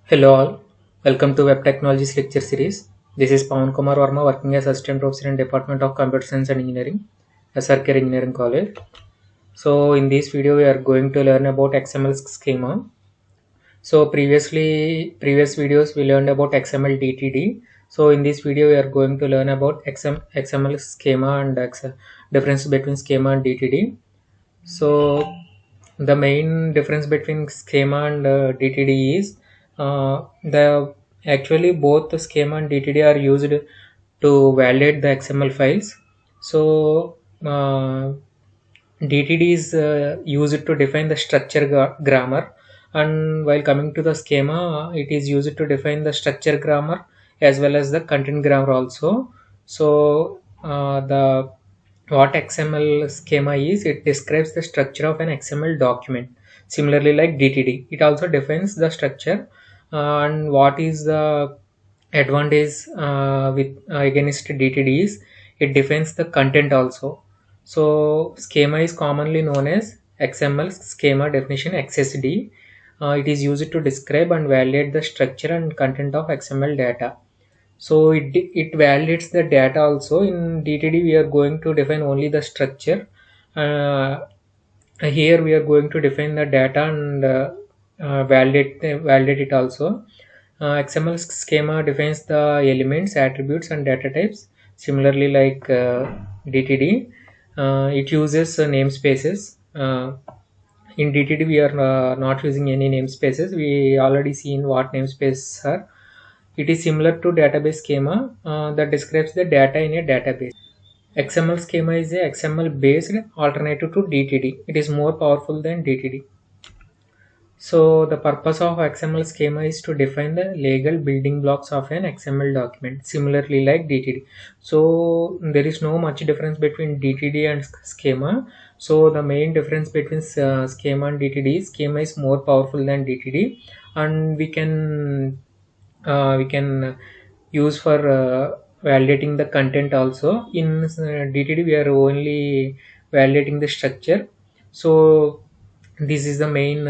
Hello all, welcome to Web Technologies lecture series. This is Pawan Kumar Verma working as Assistant Professor in Department of Computer Science and Engineering, SRK Engineering College. So in this video we are going to learn about XML schema. So previous videos we learned about XML DTD. So in this video we are going to learn about XML schema and difference between schema and DTD. So the main difference between schema and DTD is the actually both the schema and DTD are used to validate the XML files. So DTD is used to define the structure grammar, and while coming to the schema, it is used to define the structure grammar as well as the content grammar also. So the what XML schema is, it describes the structure of an XML document. Similarly, like DTD, it also defines the structure and what is the advantage with against DTD is it defines the content also. So schema is commonly known as XML schema definition XSD. It is used to describe and validate the structure and content of XML data. So it validates the data also. In DTD we are going to define only the structure. Here we are going to define the data and validate it also. XML schema defines the elements, attributes and data types. Similarly, like DTD, it uses namespaces. In DTD we are not using any namespaces. We already seen what namespaces are. It is similar to database schema that describes the data in a database. XML schema is a XML based alternative to DTD. It is more powerful than DTD. So the purpose of XML schema is to define the legal building blocks of an XML document, similarly like DTD. So there is no much difference between DTD and schema. So the main difference between schema and DTD is schema is more powerful than DTD, and we can use for validating the content also. In DTD we are only validating the structure. So this is the main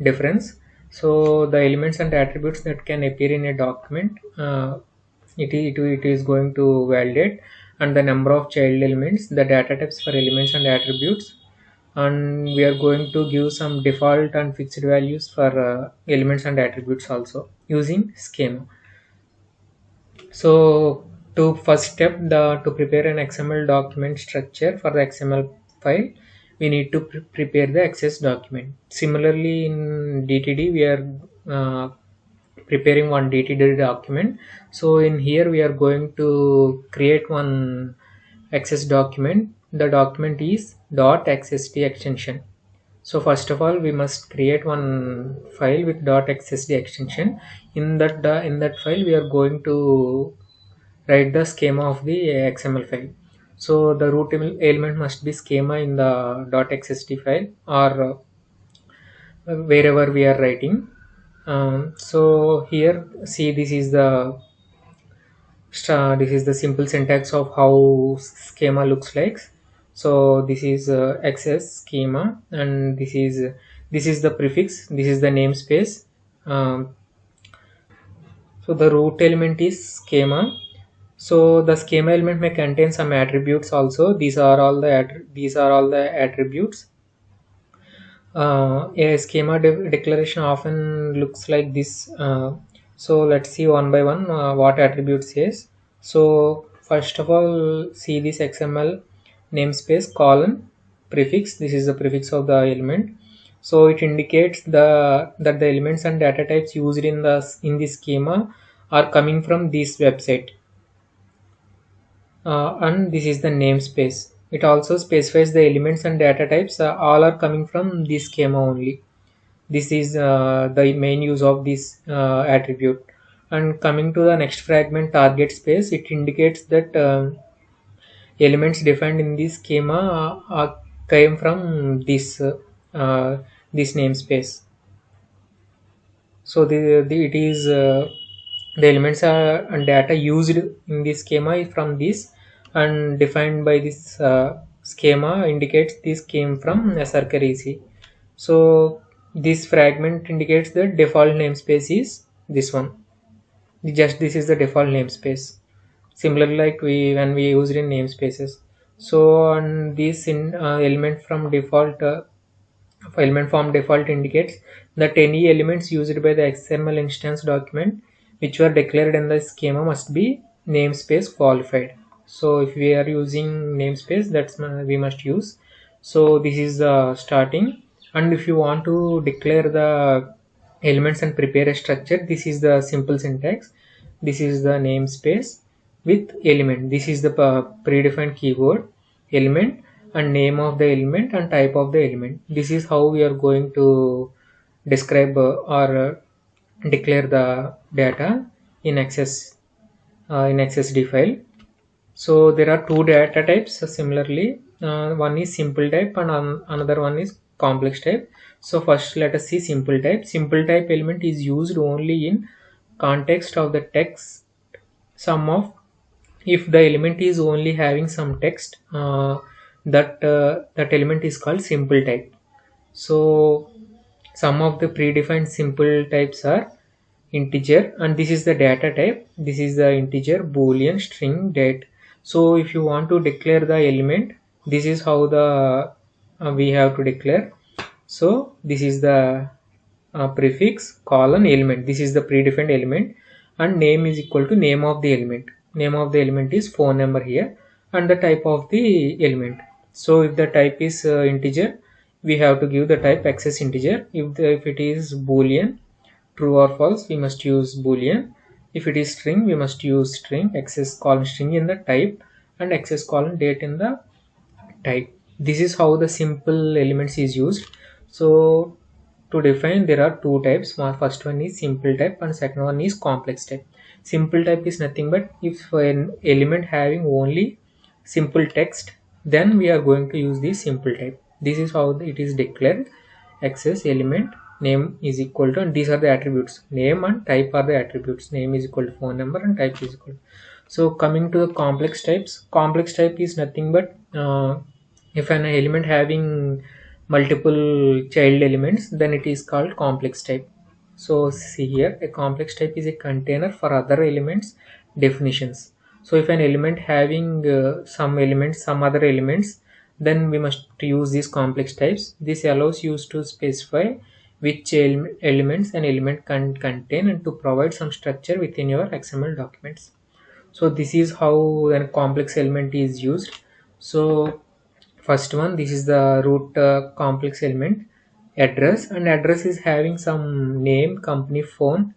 difference. So the elements and attributes that can appear in a document, it is going to validate, and the number of child elements, the data types for elements and attributes, and we are going to give some default and fixed values for elements and attributes also using schema. So to first step, to prepare an XML document structure for the XML file, we need to prepare the access document. Similarly, in DTD, we are preparing one DTD document. So in here, we are going to create one access document. The document is .xsd extension. So first of all, we must create one file with .xsd extension. In that file, we are going to write the schema of the XML file. So the root element must be schema in the .xsd file, or wherever we are writing. So here, see, this is the simple syntax of how schema looks like. So this is access schema, and this is the prefix, this is the namespace. um, so the root element is schema. So the schema element may contain some attributes also. These are all the attributes. A schema declaration often looks like this. So let's see one by one what attributes is. So first of all, see this XML namespace colon prefix. This is the prefix of the element. So it indicates that the elements and data types used in the schema are coming from this website. And this is the namespace. It also specifies the elements and data types all are coming from this schema only. This is the main use of this attribute. And coming to the next fragment, target space, it indicates that elements defined in this schema came from this namespace. So it is the elements are and data used in this schema is from this, and defined by this schema indicates this came from SRK. So this fragment indicates the default namespace is this one. Just this is the default namespace. Similarly, like we when we used in namespaces. So on this in element from default element form default indicates that any elements used by the XML instance document which were declared in the schema must be namespace qualified. So if we are using namespace, we must use. So this is the starting, and if you want to declare the elements and prepare a structure, this is the simple syntax. This is the namespace with element. This is the predefined keyword element and name of the element and type of the element. This is how we are going to describe or declare the data in XSD file. So there are two data types similarly. One is simple type and another one is complex type. So first let us see simple type. Simple type element is used only in context of the text sum of. If the element is only having some text, that element is called simple type. So some of the predefined simple types are integer, and this is the data type. This is the integer, boolean, string, date. So if you want to declare the element, this is how the we have to declare. So this is the prefix colon element. This is the predefined element, and name is equal to name of the element. Name of the element is phone number here, and the type of the element. So if the type is integer, we have to give the type access integer. If it is boolean, true or false, we must use boolean. If it is string, we must use string, access colon string in the type, and access colon date in the type. This is how the simple elements is used. So to define, there are two types. First one is simple type and second one is complex type. Simple type is nothing but if an element having only simple text, then we are going to use the simple type. This is how it is declared. Access element name is equal to, and these are the attributes. Name and type are the attributes. Name is equal to phone number and type is equal. So coming to the complex types, complex type is nothing but if an element having multiple child elements, then it is called complex type. So see here, a complex type is a container for other elements definitions. So if an element having some other elements, then we must use these complex types. This allows you to specify which elements an element can contain and to provide some structure within your XML documents. So this is how a complex element is used. So first one, this is the root complex element address, and address is having some name, company, phone,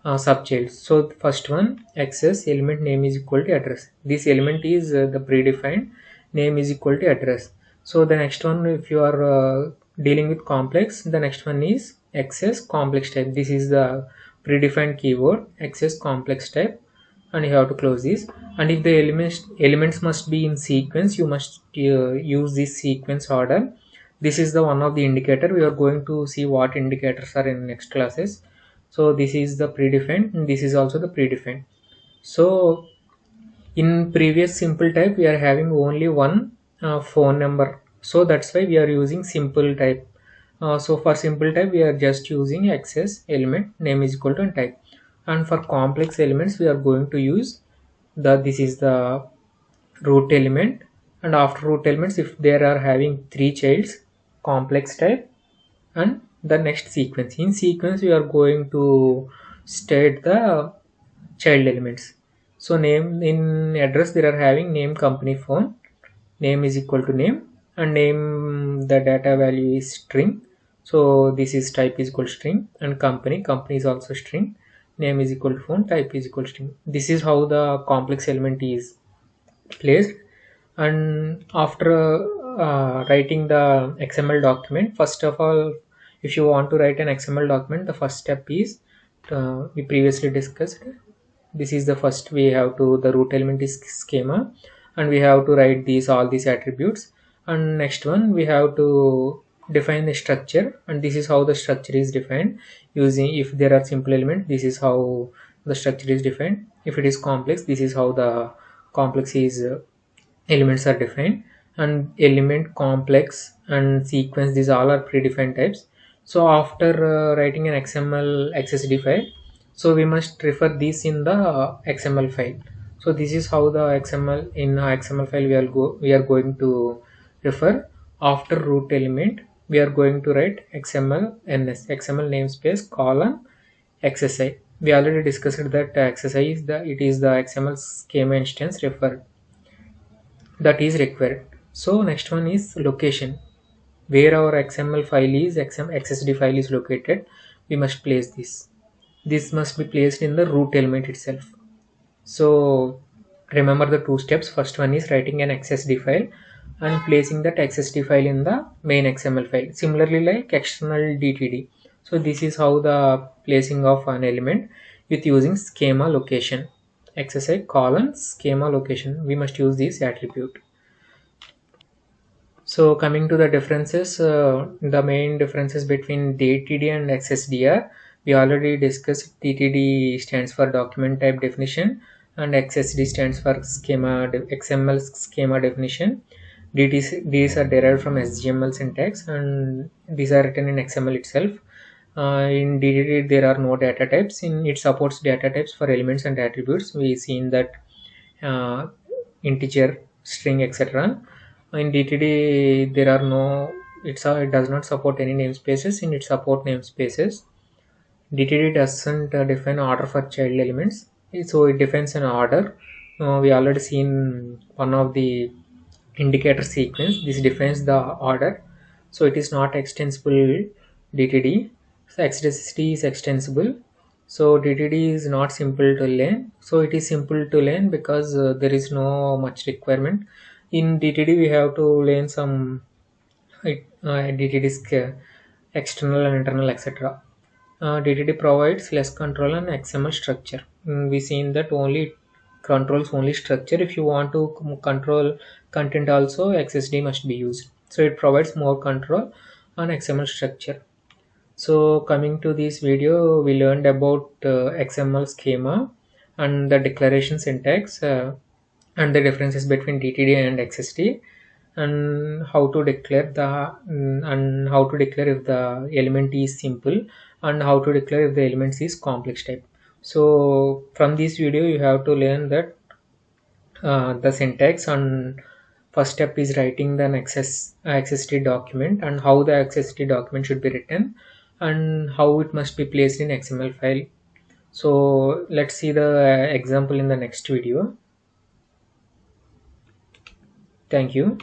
subchild. So the first one, access element name is equal to address. This element is the predefined name is equal to address. So the next one, if you are dealing with complex, the next one is access complex type. This is the predefined keyword access complex type, and you have to close this. And if the elements must be in sequence, you must use this sequence order. This is the one of the indicator. We are going to see what indicators are in next classes. So this is the predefined and this is also the predefined. So in previous simple type we are having only one phone number, so that's why we are using simple type. So for simple type we are just using access element name is equal to and type, and for complex elements we are going to use this is the root element, and after root elements if there are having three childs, complex type, and the next sequence. In sequence we are going to state the child elements. So name in address there are having name, company, phone. Name is equal to name, and name the data value is string. So this is type is equal to string, and company is also string. Name is equal to phone, type is equal to string. This is how the complex element is placed. And after writing the XML document, first of all, if you want to write an XML document, the first step is we previously discussed. This is the first, we have to the root element is schema, and we have to write these all these attributes. And next one we have to define the structure, and this is how the structure is defined using, if there are simple elements, this is how the structure is defined. If it is complex, this is how the complex is elements are defined. And element, complex, and sequence, these all are predefined types. So after writing an XML XSD file, So we must refer this in the XML file. So this is how the XML file we are going to refer. After root element we are going to write XML namespace colon XSI. We already discussed that XSI is the XML schema instance referred that is required. So next one is location. Where our XML file is, XSD file is located, we must place this. This must be placed in the root element itself. So remember the two steps. First one is writing an XSD file and placing that XSD file in the main XML file. Similarly like external DTD. So this is how the placing of an element with using schema location. XSI colon schema location. We must use this attribute. So coming to the differences, the main differences between DTD and XSDR, we already discussed. DTD stands for document type definition and XSD stands for XML schema definition. These are derived from SGML syntax and these are written in XML itself. In DTD there are no data types. It supports data types for elements and attributes. We seen that uh, integer, string, etc. In DTD there are no, it does not support any namespaces. In it support namespaces. DTD doesn't define order for child elements, so it defines an order. We already seen one of the indicator sequence. This defines the order, so it is not extensible DTD. So XDCD is extensible. So DTD is not simple to learn. So it is simple to learn because there is no much requirement. In DTD we have to learn some DTD external and internal, etc. DTD provides less control and XML structure. We seen that only controls only structure. If you want to control content also, XSD must be used. So it provides more control on XML structure. So coming to this video, we learned about XML schema and the declaration syntax and the differences between DTD and XSD, and how to declare and how to declare if the element is simple and how to declare if the element is complex type. So from this video you have to learn that the syntax, and first step is writing the XSD document and how the XSD document should be written and how it must be placed in XML file. So let's see the example in the next video. Thank you.